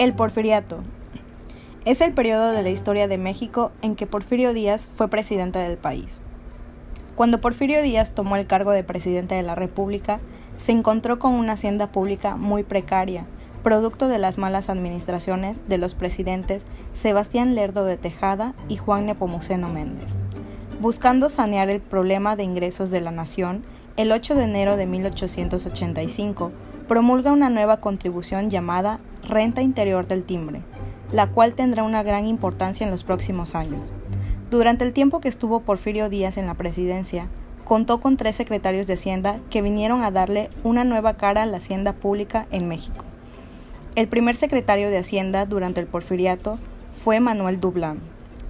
El Porfiriato es el periodo de la historia de México en que Porfirio Díaz fue presidente del país. Cuando Porfirio Díaz tomó el cargo de presidente de la República, se encontró con una hacienda pública muy precaria, producto de las malas administraciones de los presidentes Sebastián Lerdo de Tejada y Juan Nepomuceno Méndez. Buscando sanear el problema de ingresos de la nación, el 8 de enero de 1885 promulga una nueva contribución llamada Renta Interior del Timbre, la cual tendrá una gran importancia en los próximos años. Durante el tiempo que estuvo Porfirio Díaz en la presidencia, contó con 3 secretarios de Hacienda que vinieron a darle una nueva cara a la hacienda pública en México. El primer secretario de Hacienda durante el Porfiriato fue Manuel Dublán,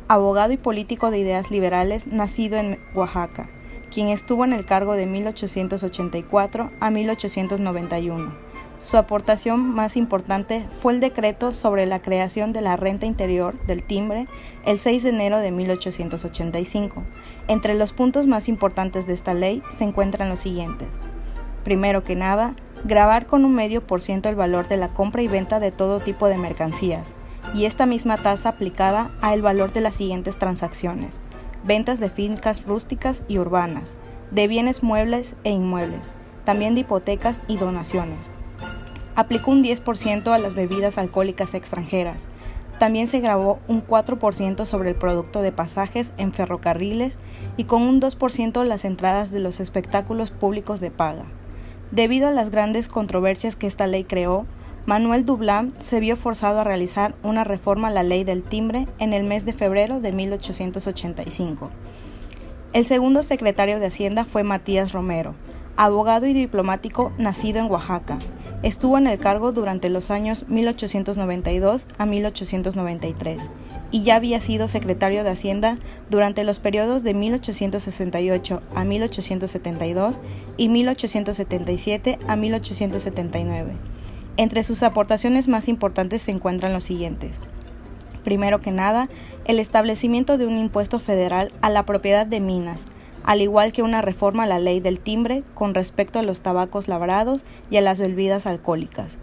abogado y político de ideas liberales nacido en Oaxaca, quien estuvo en el cargo de 1884 a 1891. Su aportación más importante fue el decreto sobre la creación de la renta interior del timbre el 6 de enero de 1885. Entre los puntos más importantes de esta ley se encuentran los siguientes. Primero que nada, gravar con un 0,5% el valor de la compra y venta de todo tipo de mercancías, y esta misma tasa aplicada al valor de las siguientes transacciones: ventas de fincas rústicas y urbanas, de bienes muebles e inmuebles, también de hipotecas y donaciones. Aplicó un 10% a las bebidas alcohólicas extranjeras. También se gravó un 4% sobre el producto de pasajes en ferrocarriles y con un 2% las entradas de los espectáculos públicos de paga. Debido a las grandes controversias que esta ley creó, Manuel Dublán se vio forzado a realizar una reforma a la ley del timbre en el mes de febrero de 1885. El segundo secretario de Hacienda fue Matías Romero, abogado y diplomático nacido en Oaxaca. Estuvo en el cargo durante los años 1892 a 1893 y ya había sido secretario de Hacienda durante los periodos de 1868 a 1872 y 1877 a 1879. Entre sus aportaciones más importantes se encuentran los siguientes. Primero que nada, el establecimiento de un impuesto federal a la propiedad de minas, al igual que una reforma a la ley del timbre con respecto a los tabacos labrados y a las bebidas alcohólicas.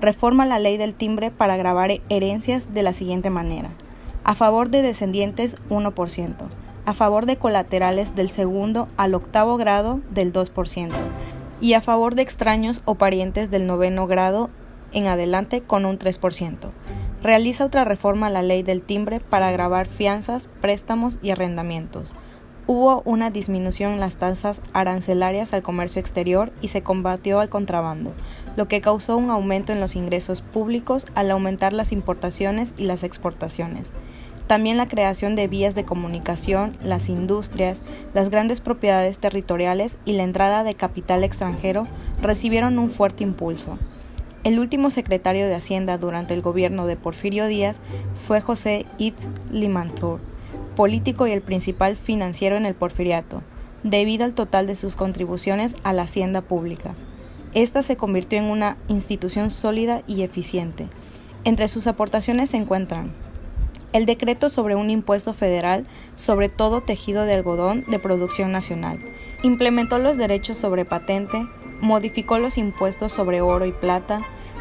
Reforma a la ley del timbre para gravar herencias de la siguiente manera: a favor de descendientes 1%, a favor de colaterales del segundo al octavo grado del 2%, y a favor de extraños o parientes del noveno grado en adelante con un 3%. Realiza otra reforma a la ley del timbre para gravar fianzas, préstamos y arrendamientos. Hubo una disminución en las tasas arancelarias al comercio exterior y se combatió al contrabando, lo que causó un aumento en los ingresos públicos al aumentar las importaciones y las exportaciones. También la creación de vías de comunicación, las industrias, las grandes propiedades territoriales y la entrada de capital extranjero recibieron un fuerte impulso. El último secretario de Hacienda durante el gobierno de Porfirio Díaz fue José Yves Limantour, político y el principal financiero en el Porfiriato, debido al total de sus contribuciones a la hacienda pública. Esta se convirtió en una institución sólida y eficiente. Entre sus aportaciones se encuentran el decreto sobre un impuesto federal sobre todo tejido de algodón de producción nacional. Implementó los derechos sobre patente, modificó los impuestos sobre oro y plata,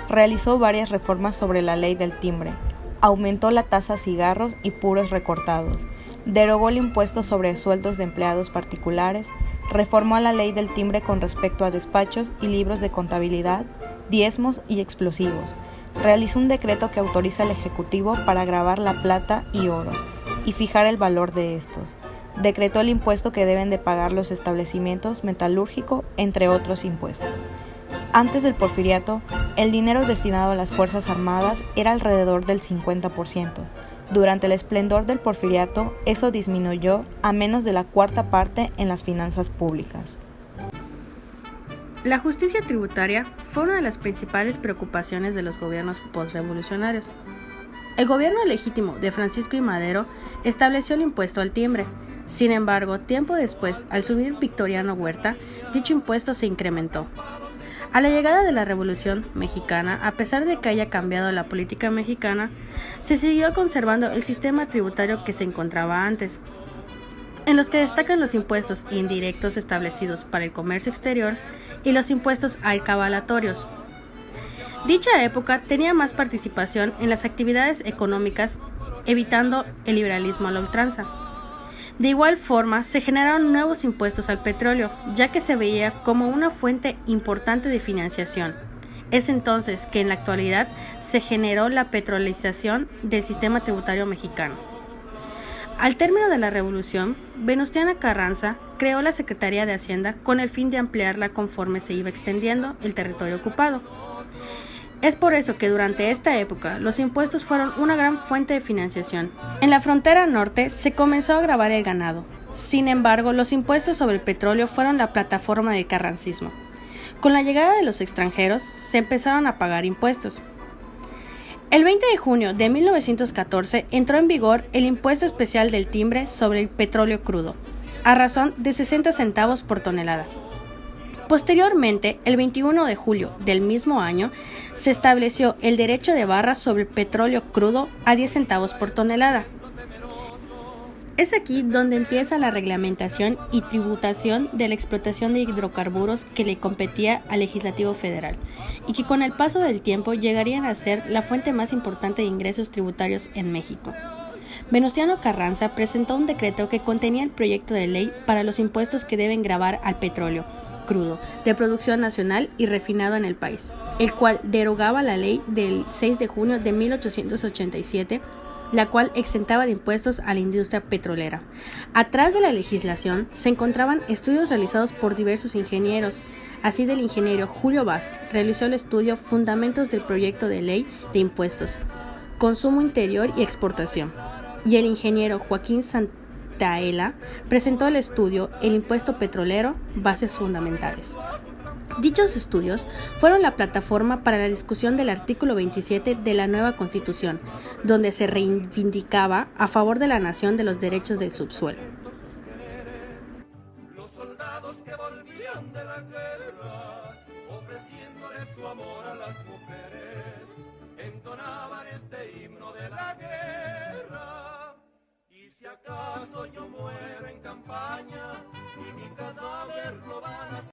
realizó varias reformas sobre la ley del timbre, aumentó la tasa a cigarros y puros recortados, derogó el impuesto sobre sueldos de empleados particulares, reformó la ley del timbre con respecto a despachos y libros de contabilidad, diezmos y explosivos. Realizó un decreto que autoriza al Ejecutivo para gravar la plata y oro y fijar el valor de estos. Decretó el impuesto que deben de pagar los establecimientos metalúrgicos, entre otros impuestos. Antes del Porfiriato, el dinero destinado a las Fuerzas Armadas era alrededor del 50%. Durante el esplendor del Porfiriato, eso disminuyó a menos de la cuarta parte en las finanzas públicas. La justicia tributaria fue una de las principales preocupaciones de los gobiernos postrevolucionarios. El gobierno legítimo de Francisco I. Madero estableció el impuesto al timbre. Sin embargo, tiempo después, al subir Victoriano Huerta, dicho impuesto se incrementó. A la llegada de la Revolución Mexicana, a pesar de que haya cambiado la política mexicana, se siguió conservando el sistema tributario que se encontraba antes, en los que destacan los impuestos indirectos establecidos para el comercio exterior y los impuestos alcabalatorios. Dicha época tenía más participación en las actividades económicas, evitando el liberalismo a la ultranza. De igual forma, se generaron nuevos impuestos al petróleo, ya que se veía como una fuente importante de financiación. Es entonces que en la actualidad se generó la petrolización del sistema tributario mexicano. Al término de la Revolución, Venustiano Carranza creó la Secretaría de Hacienda con el fin de ampliarla conforme se iba extendiendo el territorio ocupado. Es por eso que durante esta época los impuestos fueron una gran fuente de financiación. En la frontera norte se comenzó a gravar el ganado. Sin embargo, los impuestos sobre el petróleo fueron la plataforma del carrancismo. Con la llegada de los extranjeros se empezaron a pagar impuestos. El 20 de junio de 1914 entró en vigor el impuesto especial del timbre sobre el petróleo crudo, a razón de 60 centavos por tonelada. Posteriormente, el 21 de julio del mismo año, se estableció el derecho de barra sobre el petróleo crudo a 10 centavos por tonelada. Es aquí donde empieza la reglamentación y tributación de la explotación de hidrocarburos que le competía al Legislativo Federal, y que con el paso del tiempo llegarían a ser la fuente más importante de ingresos tributarios en México. Venustiano Carranza presentó un decreto que contenía el proyecto de ley para los impuestos que deben gravar al petróleo crudo de producción nacional y refinado en el país, el cual derogaba la ley del 6 de junio de 1887, la cual exentaba de impuestos a la industria petrolera. Atrás de la legislación se encontraban estudios realizados por diversos ingenieros. Así, del ingeniero Julio Vaz realizó el estudio Fundamentos del proyecto de ley de impuestos, consumo interior y exportación, y el ingeniero Joaquín Santaella presentó el estudio El impuesto petrolero, bases fundamentales. Dichos estudios fueron la plataforma para la discusión del artículo 27 de la nueva Constitución, donde se reivindicaba a favor de la nación de los derechos del subsuelo. Los soldados que volvían de la guerra, ofreciéndole su amor a las mujeres, entonaban este himno de la guerra. Y si acaso yo muero en campaña y mi cadáver